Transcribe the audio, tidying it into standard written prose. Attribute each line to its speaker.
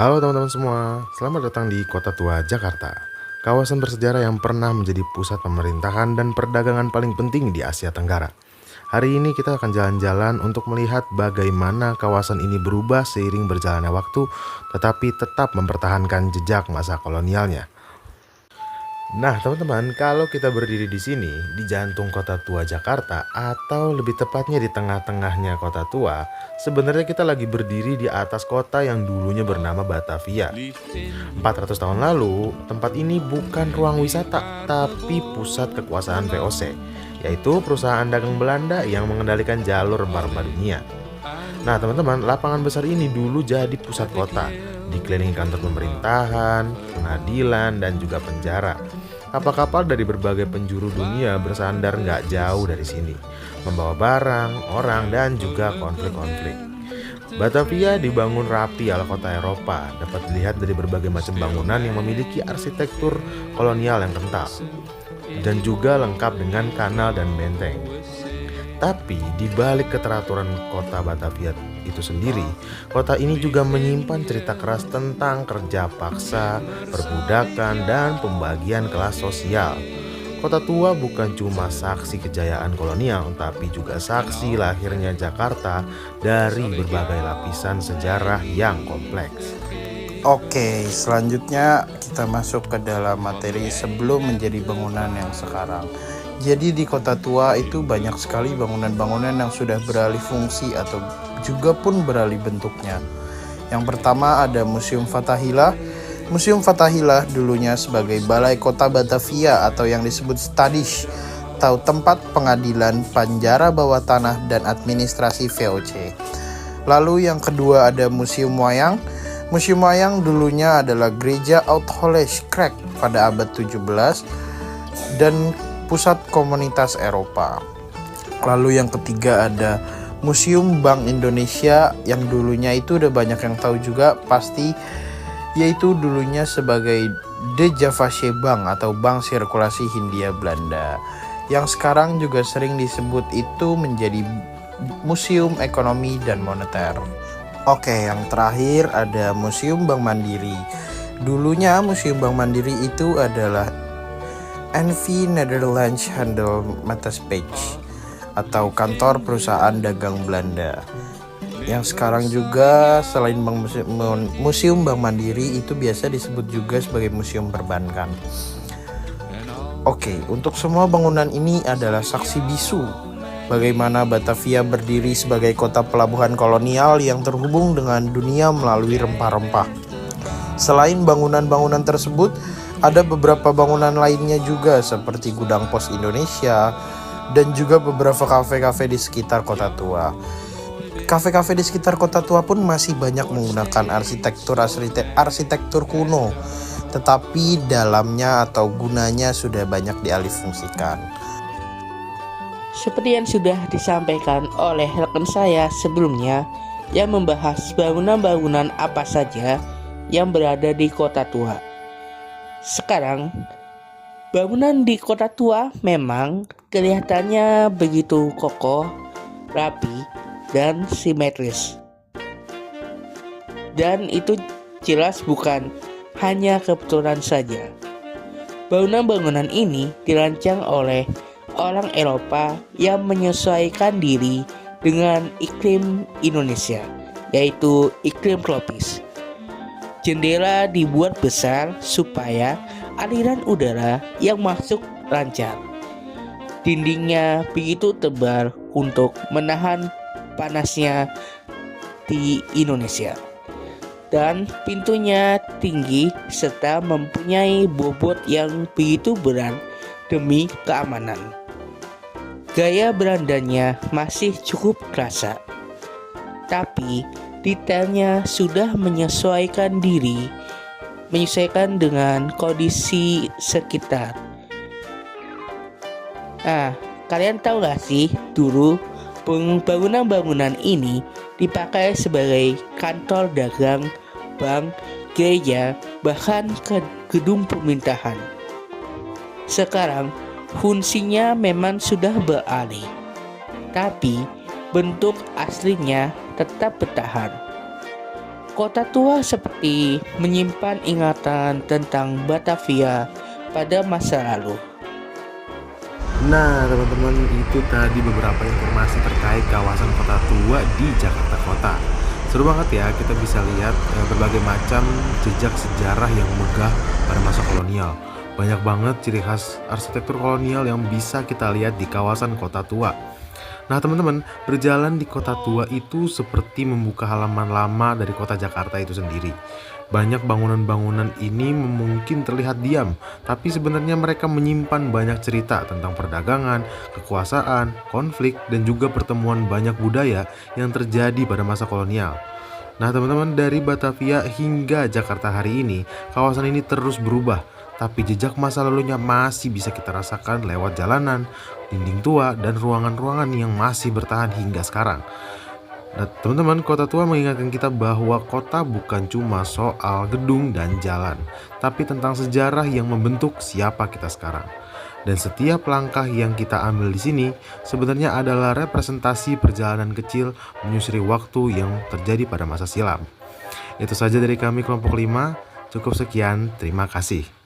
Speaker 1: Halo teman-teman semua, selamat datang di Kota Tua Jakarta. Kawasan bersejarah yang pernah menjadi pusat pemerintahan dan perdagangan paling penting di Asia Tenggara. Hari ini kita akan jalan-jalan untuk melihat bagaimana kawasan ini berubah seiring berjalannya waktu, tetapi tetap mempertahankan jejak masa kolonialnya. Nah, teman-teman, kalau kita berdiri di sini, di jantung Kota Tua Jakarta, atau lebih tepatnya di tengah-tengahnya Kota Tua, sebenarnya kita lagi berdiri di atas kota yang dulunya bernama Batavia. 400 tahun lalu, tempat ini bukan ruang wisata, tapi pusat kekuasaan VOC, yaitu perusahaan dagang Belanda yang mengendalikan jalur rempah-rempah dunia. Nah, teman-teman, lapangan besar ini dulu jadi pusat kota, dikelilingi kantor pemerintahan, pengadilan, dan juga penjara. Kapal-kapal dari berbagai penjuru dunia bersandar nggak jauh dari sini, membawa barang, orang, dan juga konflik-konflik. Batavia dibangun rapi ala kota Eropa, dapat dilihat dari berbagai macam bangunan yang memiliki arsitektur kolonial yang kental, dan juga lengkap dengan kanal dan benteng. Tapi di balik keteraturan kota Batavia itu sendiri, kota ini juga menyimpan cerita keras tentang kerja paksa, perbudakan, dan pembagian kelas sosial. Kota Tua bukan cuma saksi kejayaan kolonial, tapi juga saksi lahirnya Jakarta dari berbagai lapisan sejarah yang kompleks.
Speaker 2: Oke, selanjutnya kita masuk ke dalam materi sebelum menjadi bangunan yang sekarang. Jadi di Kota Tua itu banyak sekali bangunan-bangunan yang sudah beralih fungsi atau juga pun beralih bentuknya. Yang pertama ada Museum Fathahillah. Museum Fathahillah dulunya sebagai Balai Kota Batavia atau yang disebut Stadish, atau tempat pengadilan, penjara bawah tanah, dan administrasi VOC. Lalu yang kedua ada Museum Wayang. Museum Wayang dulunya adalah Gereja Oud-Holland Kerk pada abad 17 dan pusat komunitas Eropa. Lalu yang ketiga ada Museum Bank Indonesia yang dulunya itu udah banyak yang tahu juga pasti, yaitu dulunya sebagai De Javasche Bank atau Bank Sirkulasi Hindia Belanda, yang sekarang juga sering disebut itu menjadi Museum Ekonomi dan Moneter. Oke, yang terakhir ada Museum Bank Mandiri. Dulunya Museum Bank Mandiri itu adalah NV Nederlands Handel Maatschappij atau kantor perusahaan dagang Belanda, yang sekarang juga selain Museum Bank Mandiri itu biasa disebut juga sebagai Museum Perbankan. Oke, untuk semua bangunan ini adalah saksi bisu bagaimana Batavia berdiri sebagai kota pelabuhan kolonial yang terhubung dengan dunia melalui rempah-rempah. Selain bangunan-bangunan tersebut, ada beberapa bangunan lainnya juga seperti Gudang Pos Indonesia dan juga beberapa kafe-kafe di sekitar Kota Tua. Kafe-kafe di sekitar Kota Tua pun masih banyak menggunakan arsitektur kuno, tetapi dalamnya atau gunanya sudah banyak dialihfungsikan.
Speaker 3: Seperti yang sudah disampaikan oleh rekan saya sebelumnya yang membahas bangunan-bangunan apa saja yang berada di Kota Tua. Sekarang, bangunan di Kota Tua memang kelihatannya begitu kokoh, rapi, dan simetris. Dan itu jelas bukan hanya kebetulan saja. Bangunan-bangunan ini dirancang oleh orang Eropa yang menyesuaikan diri dengan iklim Indonesia, yaitu iklim tropis. Jendela dibuat besar supaya aliran udara yang masuk lancar. Dindingnya begitu tebal untuk menahan panasnya di Indonesia. Dan pintunya tinggi serta mempunyai bobot yang begitu berat demi keamanan. Gaya Belandanya masih cukup kerasa, tapi detailnya sudah menyesuaikan dengan kondisi sekitar. Nah, kalian tahu gak sih dulu bangunan-bangunan ini dipakai sebagai kantor dagang, bank, gereja, bahkan ke gedung pemerintahan. Sekarang fungsinya memang sudah beralih, tapi bentuk aslinya tetap bertahan. Kota tua seperti menyimpan ingatan tentang Batavia pada masa lalu.
Speaker 1: Nah, teman-teman, itu tadi beberapa informasi terkait kawasan kota tua di Jakarta Kota. Seru banget ya, kita bisa lihat berbagai macam jejak sejarah yang megah pada masa kolonial. Banyak banget ciri khas arsitektur kolonial yang bisa kita lihat di kawasan kota tua. Nah, teman-teman, berjalan di kota tua itu seperti membuka halaman lama dari kota Jakarta itu sendiri. Banyak bangunan-bangunan ini mungkin terlihat diam, tapi sebenarnya mereka menyimpan banyak cerita tentang perdagangan, kekuasaan, konflik, dan juga pertemuan banyak budaya yang terjadi pada masa kolonial. Nah, teman-teman, dari Batavia hingga Jakarta hari ini, kawasan ini terus berubah, tapi jejak masa lalunya masih bisa kita rasakan lewat jalanan, dinding tua, dan ruangan-ruangan yang masih bertahan hingga sekarang. Nah, teman-teman, kota tua mengingatkan kita bahwa kota bukan cuma soal gedung dan jalan, tapi tentang sejarah yang membentuk siapa kita sekarang. Dan setiap langkah yang kita ambil di sini sebenarnya adalah representasi perjalanan kecil menyusuri waktu yang terjadi pada masa silam. Itu saja dari kami kelompok 5. Cukup sekian, terima kasih.